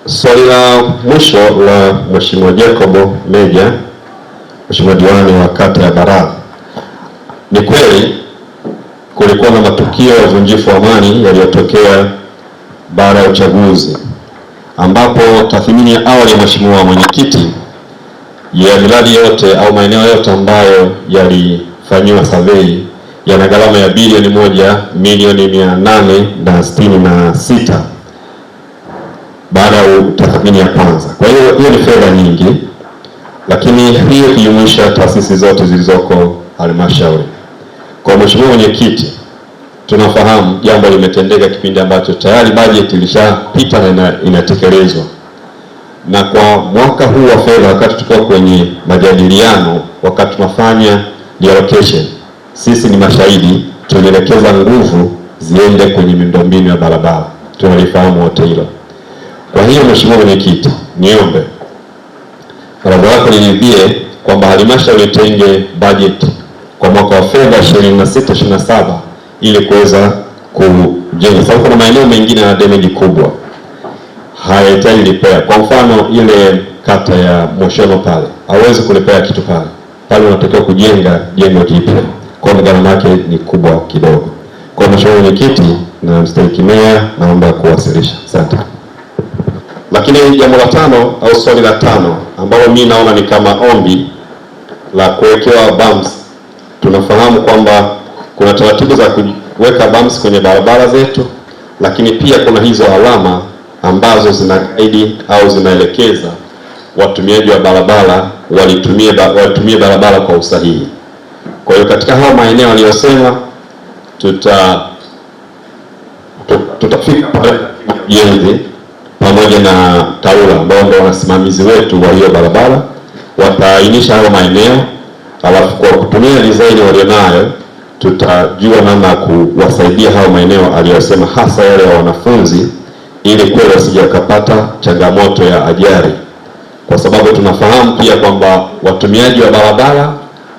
Swali la mwisho la Mheshimiwa Jacob Meja, Mheshimiwa diwani wa kata ya Mbarali. Ni kweli kulikuwa na matukio ya uvunjifu wa amani yaliyotokea baada ya uchaguzi, ambapo tathmini ya awali ya Mheshimiwa Mwenyekiti ya miradi yote au maeneo yote ambayo yalifanyiwa survey yana gharama ya bilioni 1,866 baada ya tathmini ya kwanza. Kwa hiyo ni fedha nyingi, lakini hiyo kijumuisha taasisi zote zilizoko halmashauri. Kwa Mheshimiwa Mwenyekiti, tunafahamu jambo limetendeka kipindi ambacho tayari bajeti ilishapita na inatekelezwa. Na kwa mwaka huu wa fedha, wakati tuko kwenye majadiliano, wakati tunafanya allocation, sisi ni mashahidi, tulielekeza nguvu ziende kwenye miundombinu ya barabara. Tunalifahamu wote hilo. Kwa hiyo Mheshimiwa Mwenyekiti, niombe baraza lako liridhie kwamba halmashauri itenge bajeti kwa mwaka wa fedha 26/27 ili kuweza kujenga, sababu kuna maeneo mengine yana damage kubwa hayahitaji repair. Kwa mfano ile kata ya Moshono pale hawezi kulipea kitu pale unatakiwa kujenga jengo jipya, kwa gharama yake ni kubwa kidogo. Kwa Mheshimiwa Mwenyekiti na mstahiki meya, naomba kuwasilisha. Asante. Lakini jambo la tano au swali la tano ambalo mimi naona ni kama ombi la kuwekewa bumps. Tunafahamu kwamba kuna taratibu za kuweka bumps kwenye barabara zetu, lakini pia kuna hizo alama ambazo zina guide au zinaelekeza watumiaji wa barabara walitumie barabara kwa usahihi. Kwa hiyo katika hao maeneo aliyosema tutafika pale ujenzi pamoja na TARURA ambao ndio wasimamizi wetu wa hiyo barabara, wataainisha hayo maeneo, alafu kwa kutumia design walionayo tutajua namna ya kuwasaidia hao maeneo aliyosema, hasa yale ya wanafunzi, ili kweli wasije wakapata changamoto ya ajali, kwa sababu tunafahamu pia kwamba watumiaji wa barabara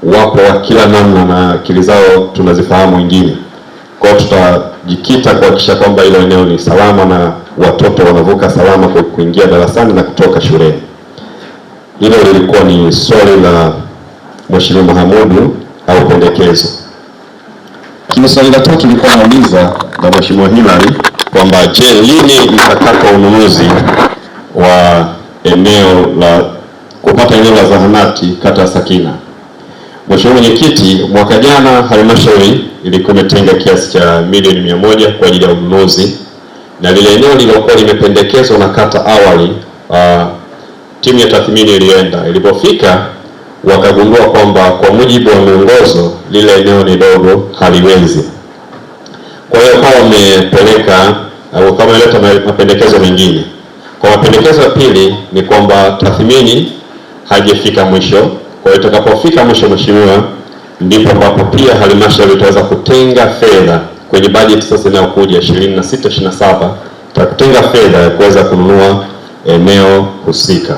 wapo wa kila namna na akili zao tunazifahamu wengine. Kwa hiyo tutajikita kuhakikisha kwamba hilo eneo ni salama na watoto wanavuka salama kwa kuingia darasani na kutoka shuleni. Hilo lilikuwa ni swali la Mheshimiwa Mahamudu au pendekezo. Lakini swali la tatu lilikuwa nauliza na Mheshimiwa Hilary kwamba je, lini mchakato wa ununuzi wa kupata eneo la zahanati kata ya Sakina. Mheshimiwa Mwenyekiti, mwaka jana halmashauri ilikuwa imetenga kiasi cha milioni 100 kwa ajili ya ununuzi, na lile eneo lililokuwa limependekezwa na kata awali, timu ya tathmini ilienda, ilipofika wakagundua kwamba kwa mujibu wa miongozo lile eneo ni dogo, haliwezi. Kwa hiyo kama wamepeleka au kama ileta mapendekezo mengine. Kwa mapendekezo ya pili ni kwamba tathmini haijafika mwisho. Kwa hiyo itakapofika mwisho, Mheshimiwa, ndipo ambapo pia halmashauri itaweza kutenga fedha kwenye bajeti sasa inayokuja 26/27 takutenga fedha ya kuweza kununua eneo husika.